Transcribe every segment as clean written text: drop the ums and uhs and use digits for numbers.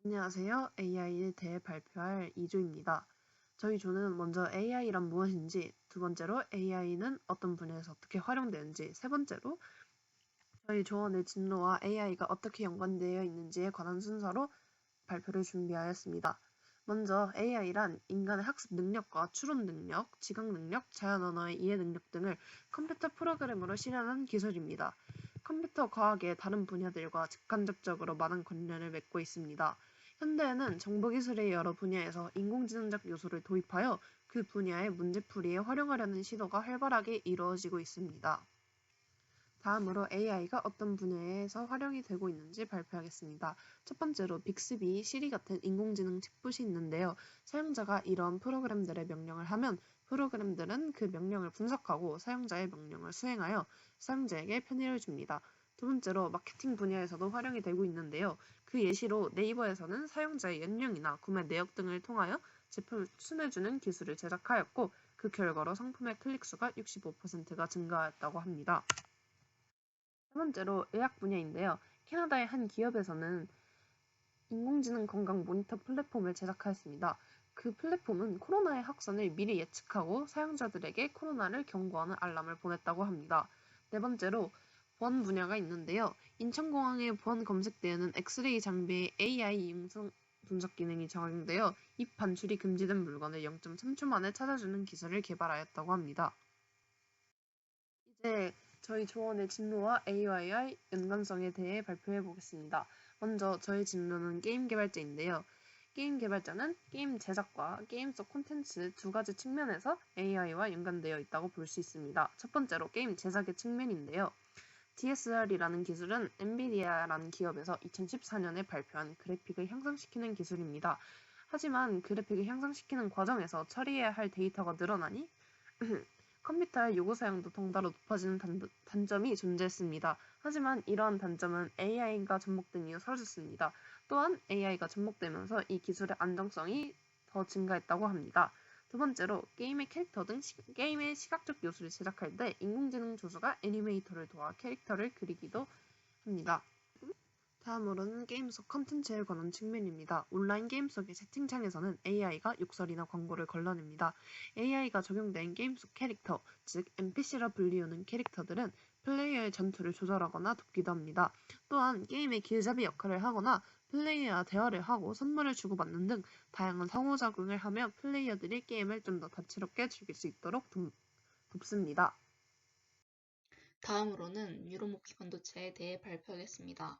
안녕하세요. AI에 대해 발표할 이조입니다. 저희 조는 먼저 AI란 무엇인지, 두 번째로 AI는 어떤 분야에서 어떻게 활용되는지, 세 번째로 저희 조원의 진로와 AI가 어떻게 연관되어 있는지에 관한 순서로 발표를 준비하였습니다. 먼저 AI란 인간의 학습 능력과 추론 능력, 지각 능력, 자연 언어의 이해 능력 등을 컴퓨터 프로그램으로 실현한 기술입니다. 컴퓨터 과학의 다른 분야들과 직간접적으로 많은 관련을 맺고 있습니다. 현대에는 정보기술의 여러 분야에서 인공지능적 요소를 도입하여 그 분야의 문제풀이에 활용하려는 시도가 활발하게 이루어지고 있습니다. 다음으로 AI가 어떤 분야에서 활용이 되고 있는지 발표하겠습니다. 첫 번째로 빅스비, 시리 같은 인공지능 챗봇이 있는데요. 사용자가 이런 프로그램들의 명령을 하면 프로그램들은 그 명령을 분석하고 사용자의 명령을 수행하여 사용자에게 편의를 줍니다. 두 번째로 마케팅 분야에서도 활용이 되고 있는데요. 그 예시로 네이버에서는 사용자의 연령이나 구매 내역 등을 통하여 제품을 추천해주는 기술을 제작하였고 그 결과로 상품의 클릭수가 65%가 증가하였다고 합니다. 세 번째로 의학 분야인데요. 캐나다의 한 기업에서는 인공지능 건강 모니터 플랫폼을 제작하였습니다. 그 플랫폼은 코로나의 확산을 미리 예측하고 사용자들에게 코로나를 경고하는 알람을 보냈다고 합니다. 네 번째로 보안 분야가 있는데요. 인천공항의 보안 검색대에는 엑스레이 장비에 AI 음성 분석 기능이 적용되어 입 반출이 금지된 물건을 0.3초 만에 찾아주는 기술을 개발하였다고 합니다. 이제 저희 조원의 진로와 AI의 연관성에 대해 발표해 보겠습니다. 먼저 저희 진로는 게임 개발자인데요. 게임 개발자는 게임 제작과 게임 속 콘텐츠 두 가지 측면에서 AI와 연관되어 있다고 볼 수 있습니다. 첫 번째로 게임 제작의 측면인데요. DSR이라는 기술은 엔비디아라는 기업에서 2014년에 발표한 그래픽을 향상시키는 기술입니다. 하지만 그래픽을 향상시키는 과정에서 처리해야 할 데이터가 늘어나니 컴퓨터의 요구 사용도 덩달아 높아지는 단점이 존재했습니다. 하지만 이러한 단점은 AI가 접목된 이후 사라졌습니다. 또한 AI가 접목되면서 이 기술의 안정성이 더 증가했다고 합니다. 두 번째로 게임의 캐릭터 등 게임의 시각적 요소를 제작할 때 인공지능 조수가 애니메이터를 도와 캐릭터를 그리기도 합니다. 다음으로는 게임 속 컨텐츠에 관한 측면입니다. 온라인 게임 속의 채팅창에서는 AI가 욕설이나 광고를 걸러냅니다. AI가 적용된 게임 속 캐릭터, 즉 NPC라 불리우는 캐릭터들은 플레이어의 전투를 조절하거나 돕기도 합니다. 또한 게임의 길잡이 역할을 하거나 플레이어와 대화를 하고 선물을 주고받는 등 다양한 상호작용을 하며 플레이어들이 게임을 좀 더 다채롭게 즐길 수 있도록 돕습니다. 다음으로는 유로모피 반도체에 대해 발표하겠습니다.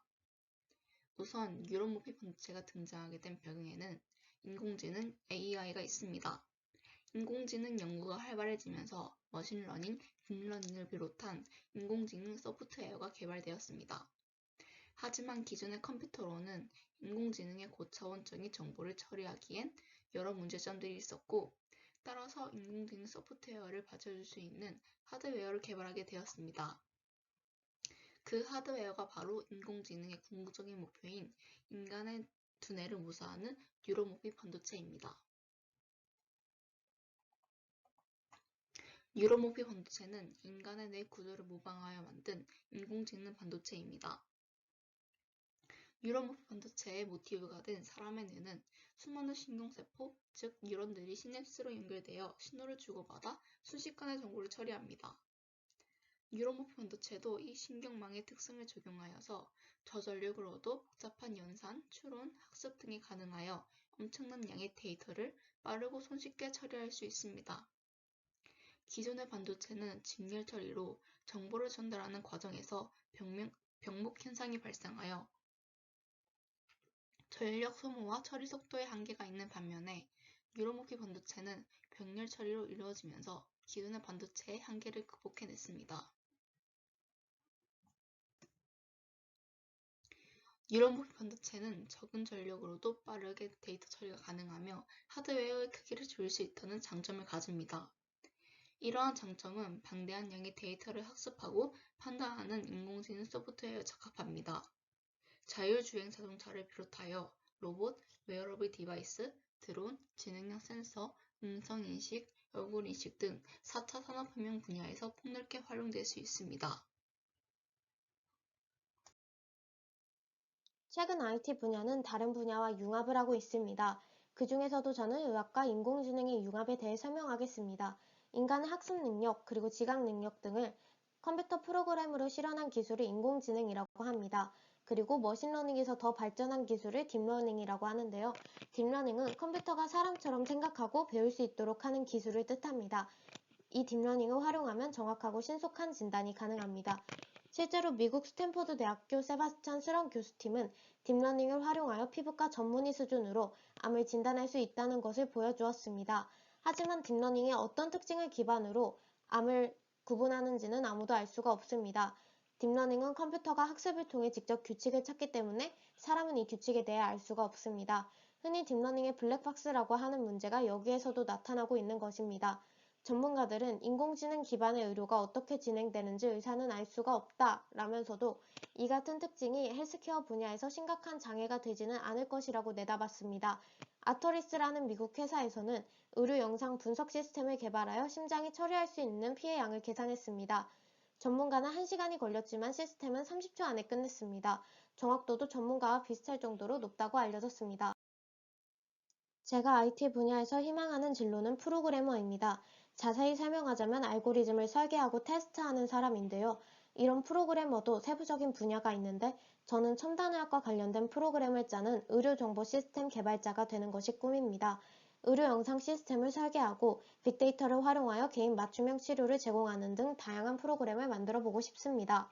우선 유로모피 반도체가 등장하게 된 배경에는 인공지능 AI가 있습니다. 인공지능 연구가 활발해지면서 머신러닝, 딥러닝을 비롯한 인공지능 소프트웨어가 개발되었습니다. 하지만 기존의 컴퓨터로는 인공지능의 고차원적인 정보를 처리하기엔 여러 문제점들이 있었고, 따라서 인공지능 소프트웨어를 받쳐줄 수 있는 하드웨어를 개발하게 되었습니다. 그 하드웨어가 바로 인공지능의 궁극적인 목표인 인간의 두뇌를 모사하는 뉴로모피 반도체입니다. 뉴로모피 반도체는 인간의 뇌 구조를 모방하여 만든 인공지능 반도체입니다. 뉴로모피 반도체의 모티브가 된 사람의 뇌는 수많은 신경세포, 즉 뉴런들이 시냅스로 연결되어 신호를 주고받아 순식간에 정보를 처리합니다. 뉴로모피 반도체도 이 신경망의 특성을 적용하여서 저전력으로도 복잡한 연산, 추론, 학습 등이 가능하여 엄청난 양의 데이터를 빠르고 손쉽게 처리할 수 있습니다. 기존의 반도체는 직렬 처리로 정보를 전달하는 과정에서 병목 현상이 발생하여 전력 소모와 처리 속도에 한계가 있는 반면에 뉴로모피 반도체는 병렬 처리로 이루어지면서 기존의 반도체의 한계를 극복해냈습니다. 뉴런모피 반도체는 적은 전력으로도 빠르게 데이터 처리가 가능하며 하드웨어의 크기를 줄일 수 있다는 장점을 가집니다. 이러한 장점은 방대한 양의 데이터를 학습하고 판단하는 인공지능 소프트웨어에 적합합니다. 자율주행 자동차를 비롯하여 로봇, 웨어러블 디바이스, 드론, 지능형 센서, 음성인식, 얼굴인식 등 4차 산업혁명 분야에서 폭넓게 활용될 수 있습니다. 최근 IT 분야는 다른 분야와 융합을 하고 있습니다. 그 중에서도 저는 의학과 인공지능의 융합에 대해 설명하겠습니다. 인간의 학습 능력, 그리고 지각 능력 등을 컴퓨터 프로그램으로 실현한 기술을 인공지능이라고 합니다. 그리고 머신러닝에서 더 발전한 기술을 딥러닝이라고 하는데요. 딥러닝은 컴퓨터가 사람처럼 생각하고 배울 수 있도록 하는 기술을 뜻합니다. 이 딥러닝을 활용하면 정확하고 신속한 진단이 가능합니다. 실제로 미국 스탠퍼드 대학교 세바스찬 스런 교수팀은 딥러닝을 활용하여 피부과 전문의 수준으로 암을 진단할 수 있다는 것을 보여주었습니다. 하지만 딥러닝의 어떤 특징을 기반으로 암을 구분하는지는 아무도 알 수가 없습니다. 딥러닝은 컴퓨터가 학습을 통해 직접 규칙을 찾기 때문에 사람은 이 규칙에 대해 알 수가 없습니다. 흔히 딥러닝의 블랙박스라고 하는 문제가 여기에서도 나타나고 있는 것입니다. 전문가들은 인공지능 기반의 의료가 어떻게 진행되는지 의사는 알 수가 없다라면서도 이 같은 특징이 헬스케어 분야에서 심각한 장애가 되지는 않을 것이라고 내다봤습니다. 아터리스라는 미국 회사에서는 의료 영상 분석 시스템을 개발하여 심장이 처리할 수 있는 피해 양을 계산했습니다. 전문가는 1시간이 걸렸지만 시스템은 30초 안에 끝냈습니다. 정확도도 전문가와 비슷할 정도로 높다고 알려졌습니다. 제가 IT 분야에서 희망하는 진로는 프로그래머입니다. 자세히 설명하자면 알고리즘을 설계하고 테스트하는 사람인데요. 이런 프로그래머도 세부적인 분야가 있는데 저는 첨단의학과 관련된 프로그램을 짜는 의료정보 시스템 개발자가 되는 것이 꿈입니다. 의료 영상 시스템을 설계하고 빅데이터를 활용하여 개인 맞춤형 치료를 제공하는 등 다양한 프로그램을 만들어 보고 싶습니다.